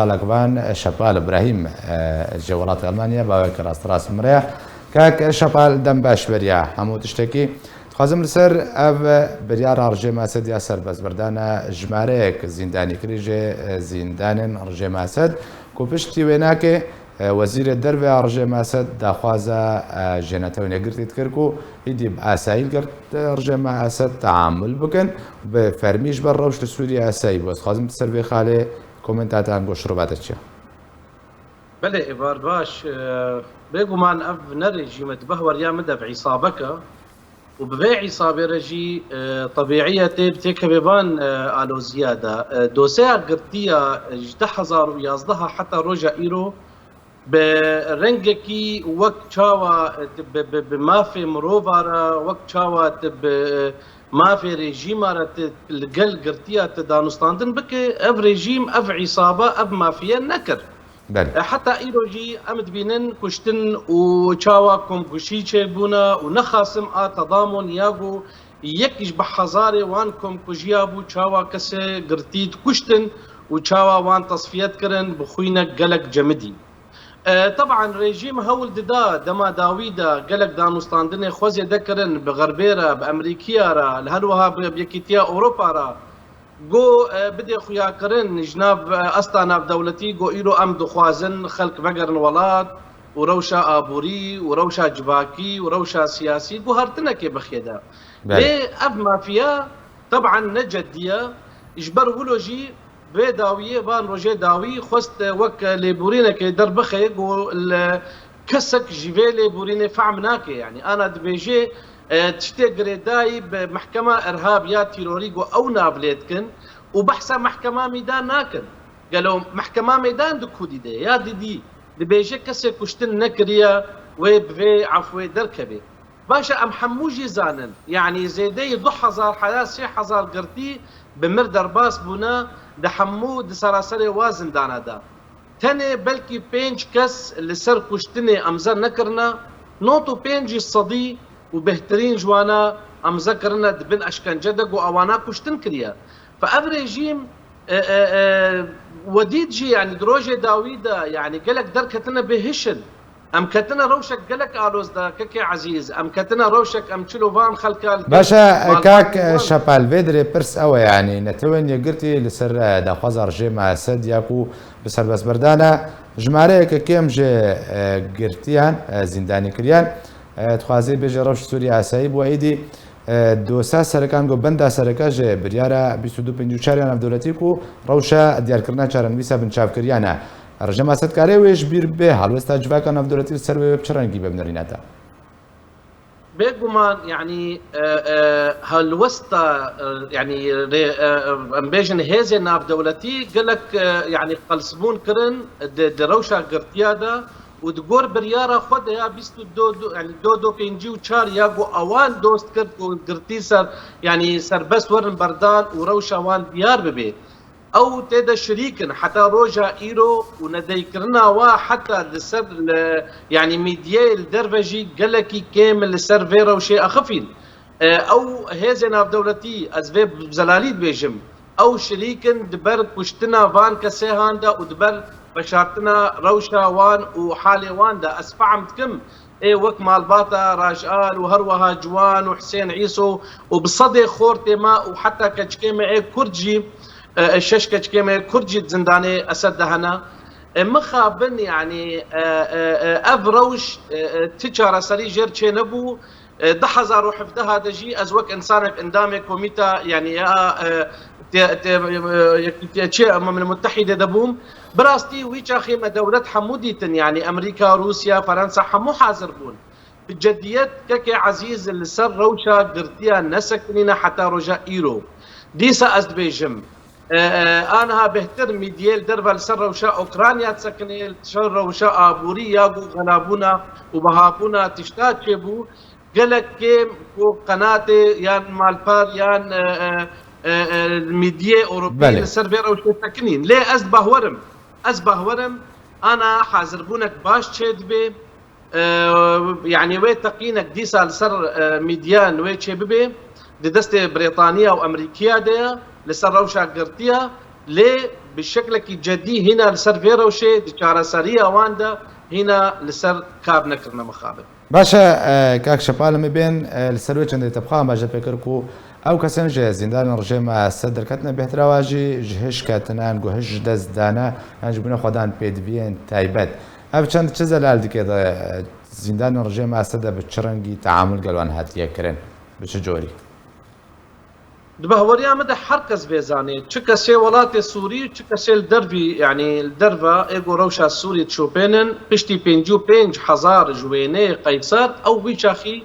طالقبان شپال ابراهیم جوالات المانیا باوك راست مريح كاك شپال دم باش بريا همو تشتكي خوازم لسر اف بريا رجي ماسد يا سربز بردانا جمارك زنداني كريجي زندان رجي ماسد كوبشتي ويناكي وزير الدرب رجي ماسد داخوازا جناتوني قرتي تكركو يدي باسايل قرت رجي ماسد تعامل بكن بفرميش بروش لسوريا اساي بس خوازم تسر بخالي كومنتاتان قوش روباتتشا بله إبار باش بيقو مان أف نرجي متبهور يا مدى بعصابك وببيع عصابة رجي طبيعية تبتك بيبان آلو زيادة دوسيا قرتية جدحزار ويازدها حتى روجا إيرو برنجكي وقت شاوة بما في مروفارا وقت شاوة ما في ريجيم القل قرتية دانستاندن بك اف ريجيم اف عصابة اف مافيا نكر حتى ايروجي امد بينن كشتن وشاوا كم كشيشي بونا ونخاسم تضامن ياغو يكش بحزاري وانكم كجيابو شاوا كسي قرتيد كشتن وشاوا وان تصفيات كرن بخوينا قلق جمدي طبعا ريجيم هول دا دما داويدا قلق دانستاندن خوزي دكرن بغربيرا بامريكيا الهلوها بيكيتيا اوروبا را جو بدي خويا كرن جناب استانا بدولتي جو ايرو ام دخوازن خلق بقرن ولاد وروشا ابوري وروشا جباكي وروشا سياسي جو هرتنا كي بخيدا ليه اب مافيا طبعا نجديه اجبر ولوجي بداويه بان روجي داوي خست وك لبورينا كي دربخي جو كسك جيفيلي بورينا فعمناك يعني انا دبيجي تشتغل داي بمحكمة إرهاب يا تيروريجو أو نابليتكن وبحثها محكمة ميدان ناكن قالوا محكمة ميدان دكودي دي يا دي بيجي كسي كشتن نكريا وبغي عفوي دركبي باشا أم حموجي زانن يعني زيدي ضح هزار حياس شي هزار قرتي بمر درباس بنا دحمو دسراسري وازن دانا دا تاني بلكي بينج كس اللي سر كشتني أمزان نكرنا نوتو بينجي الصدي وبهترين جوانا ام ذكرنا دبن اشكن جدق واوانا كشتن كريا فاف ريجيم وديد جي يعني دروجي داويدا يعني قالك دركتنا بهشن ام كتنا روشك قالك الوز دا ككي عزيز ام كتنا روشك ام تشلوفان خلكال باشا كاك شابال فيدري برس او يعني نتوين يقرتي لسر دا خوزر جي مع سد ياكو بسر بس بردانا جماري كيم جي قرتيان زنداني كريان تخوازي بيجي روش سوريا اسايب وايدي دوسا سركان جو بندا سركا جي بريارا 22 شهريان اف دولتيكو روشا ديار كرنا شهرن بيسا بن شاف كريانا رجما سد كاري ويش بير به هلوستا جواكان اف دولتي سروي بشرنجي ببنريناتا بيجومان يعني هالوسطى يعني امبيجن هيزي ناف دولتي قالك يعني قلصبون كرن دروشا قرتيادا ودقور بريارة خود يا بيستو دو يعني دو كينجي وشار ياقو اوان دوست كرت وقرتي سر يعني سر بس ورن بردان وروشا وان ديار ببي او تيدا شريكن حتى روجا ايرو ونديكرنا وا حتى لسر يعني ميديال درفجي قالكي كامل لسر فيرا وشي اخفين او هيزنا في دولتي ازفيب زلاليد بيجم او شريكن دبر كشتنا فان كسيهاندا ودبر بشارتنا روشا وان وحالي وان دا اسفعمت كم اي وك مال باتا راجال وهروها جوان وحسين عيسو وبصدي خورتي ما وحتى كشكيمه اي كرجي الشش كشكيمه كرجي زنداني اسد هنا مخابن يعني افروش تجاره سري جير نبو دحزار وحفدها دجي ازوك انسانك اندامي كوميتا يعني يا من المتحده دبوم براستي ويجا خيمه دوله حموديتن يعني امريكا روسيا فرنسا حمو حاضربون بجديات ككي عزيز اللي سر روشا قرتيا نسكنينا حتى رجاء ايرو ديسا ازبيجم انا بهتر ميديال دربا سر روشا اوكرانيا تسكني شر روشا ابوري ياغو غلابونا وبهابونا تشتات شبو قالك كيم قناتي يان مالبار يان الميديا اوروبيه السربير او ساكنين ليه ازبه ورم انا حاضربونك باش تشدبي يعني وي تقينك ديسا لسر ميديان وي تشببي دي دست بريطانيا وامريكيه دي لسر روشا قرتيا ليه بالشكل جدي هنا لسر فيرا وشي دشارة سرية واندا هنا لسر كاب نكرنا مخابن باشا كاك شبال ما بين السرويتش اللي تبقى ما جا فكركو او كسن جه زندان رجيم الصدر كتنا بهترواجي جهش كتنا جهش دز دانا انج بنا خدان بيدفين تايبت اف چند چیزا لالدی که زندان رجيم الصدر بتشرنجي تعامل قالوان هاتيه كرن بشجوري دبهوريا مدى حركز بيزاني تشكسي ولات سوري تشكسي الدربي يعني الدربا ايجو روشا سوري تشوبينن بشتي بينجو بينج حزار جويني قيصر او بيشاخي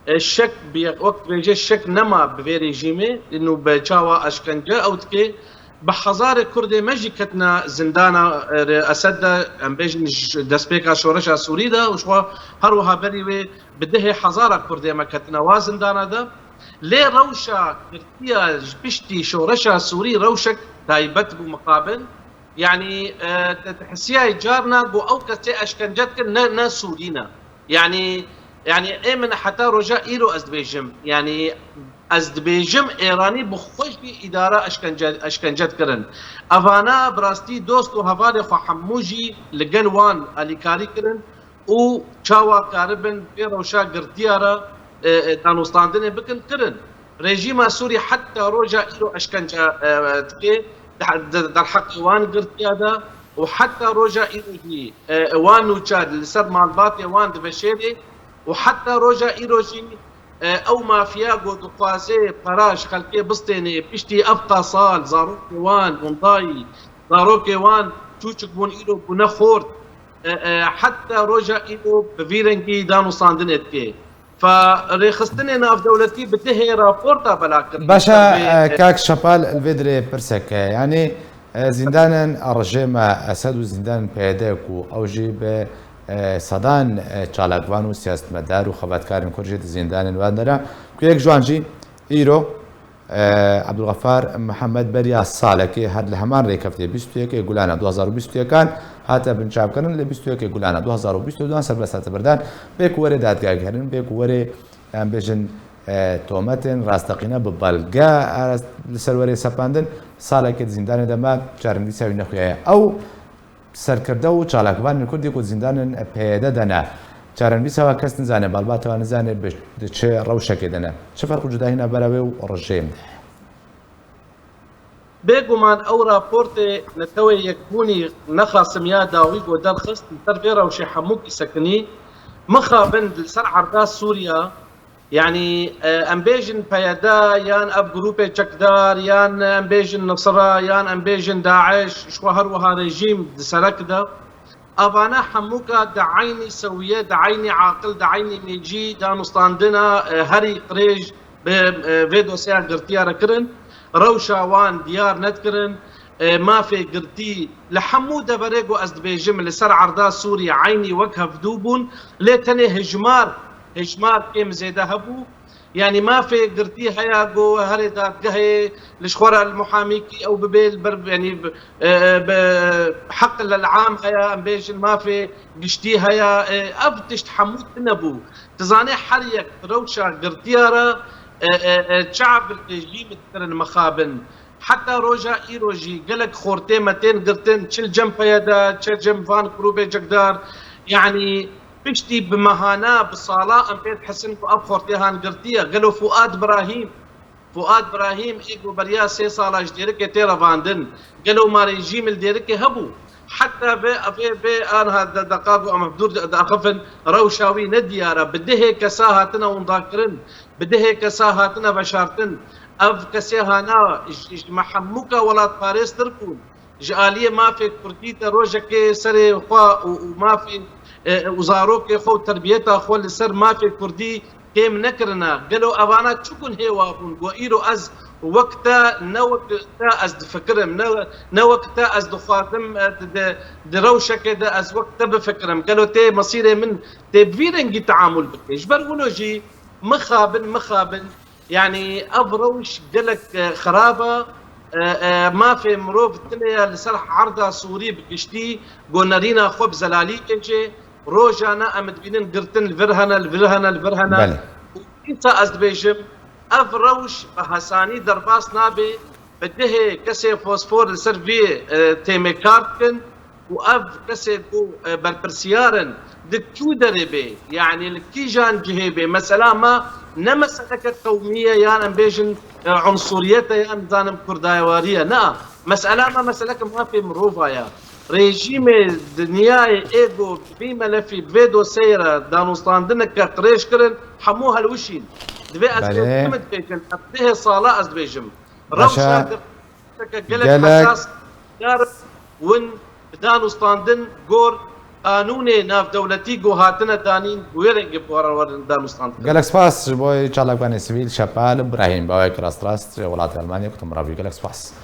الشك وقت بيجي الشك نما بفيريجيمي انه بجاوا اشكنجا او تكي بحزار كردي مجي كتنا زندانا اسد ام بيجن دسبيكا شورشا سوري دا وشوا هروها بريوي بده حزار كردي ما كتنا وازندانا دا ليه روشة كرتيا بشتي شورشة سوري روشك تايبت بمقابل يعني تحسيها جارنا بو او كتي اشكنجتك نا سورينا يعني ايه من حتى رجاء ايرو ازدبيجم يعني ازدبيجم ايراني بخوش في اداره اشكنجت كرن افانا براستي دوست وهفاري خو حموجي لجنوان اليكاري كرن و تشاوا كاربن في روشا كرتيارا دانوستاندن بكن كرن ريجيم سوري حتى روجا إلو أشكنجا تكي در حق وان قرتيادا وحتى روجا إلو وان وشاد لسر مالباتي وان دبشيري وحتى روجا إلو جي أو مافيا قد قواسي فراش خلقي بسطيني بشتي أبقى صال زاروكي وان منطاي زاروكي وان توشك بون إلو بنخورت حتى روجا إلو بفيرنجي دانوستاندن اتكي فريخستني ناف دولتي بتهي رابورتا بلاكر باشا كاك شبال الفيدري برسك يعني زندان الرجيم اسد وزندان بيداكو او جيب صدان چالاكوان و سياست مدار و خباتكارن كورجيت زندان الوادرا كيك جوانجي ايرو عبد الغفار محمد بريا الصالكي هاد الهمان ريكفتي 21 يقول 2021 كان هاتا بنشاب كان اللي 21 يقول 2022 سربسات بردان بيك وري دادگاه كرن بيك وري ام بيجن تومتن راستقينا ببلغا لسروري سپاندن صالكي زندان دما چارندي سوي نخويا او سرکرده و چالاکوان کردی که زندان پیاده دنه چارنبی سوا کس نزانه بالبات و نزانه به چه روشه کدنه چه فرق جدا هنا براوی و رجیم بيجومان او رابورت نتوي يكوني نخاص ميا داوي ودار خص ترفيرا وشي حموك سكني مخابن لسر عرضاء سوريا يعني امبيجن بيادا يان اب جروب تشكدار يان امبيجن نصرة يان امبيجن داعش شو هروها ريجيم سركدا افانا حموكا دعيني سويه دعيني عاقل دعيني ميجي دانوستاندنا هري قريج فيدو سيا قرتيا كرن روشا وان ديار نتكرن ما في قرتي لحموده بريقو ازدبيجم لسر عرضاء سوريا عيني وجهه فدوبون ليتني هجمار كيم زيدا هبو يعني ما في قرتي هيا جو هريدا قهي لشخورة المحاميكي او ببيل برب يعني بحق العام هيا امبيجن ما في قشتي هيا ابتشت حمود نبو تزاني حريك روشا قرتيارا شعب الرجيم تكرن مخابن حتى روجا ايروجي قالك خورتين متين قرتين تشل جنب يدا تشل جنب فان كروبي جقدار يعني بشتي بمهانا بصالة ام بيت حسن اب خورتيهان قرتيه قالوا فؤاد ابراهيم ايجو بريا سي صالة جديرك تيرا فاندن قالوا ما ريجيم الديرك هبو حتى في انا هذا دقاق ام بدور اخفن روشاوي ندياره بده كساهاتنا ونذاكرن بده كساهاتنا بشارتن اف كساهانا محموكا ولا باريس تركون جاليه ما في كرديتا روجك سري وما في وزاروك خو تربيتها خو السر ما في كردي كيم نكرنا قالوا افانا تشكون هيوابون وايرو از وقتا نوقتا از فكرم نوقتا از دخاتم دروشك دا از وقتا بفكرم قالوا تي مصيري من تي بفيرنجي تعامل بكيش برغولوجي مخابن يعني افروش قالك خرابه ما في مروف التنيا لسرح عرضها سوري بكشتي قلنا رينا خب زلالي كنشي روجانا امد بينن قرتن الفرهنا وإنتا أزبيجم أفروش بحساني درباس نابي بده كسي فوسفور سيرفي تيمي كارتكن واف كسي بو بالبرسيارن دكو دربي يعني الكيجان جهيبي مثلا ما نمسلك قوميه يعني بيجن عنصريته يعني زانم كردايواريه نا مساله ما مسلك ما في مروفا يا ريجيم دنياي ايجو في ملفي فيدو سيره دانوستاندنك قريش كرن حموها الوشين دبي اسكن كمت بيجن ابده صاله از بيجم روشا قالك حساس يار ون دانوستاندن جور قانوني ناف دولتي جو هاتنا دانين ويرنج بورا دانوستاندن قالك سباس بوي تشالك بني سويل شابال ابراهيم باوي كراستراست ولات المانيا كنت مرابي قالك سباس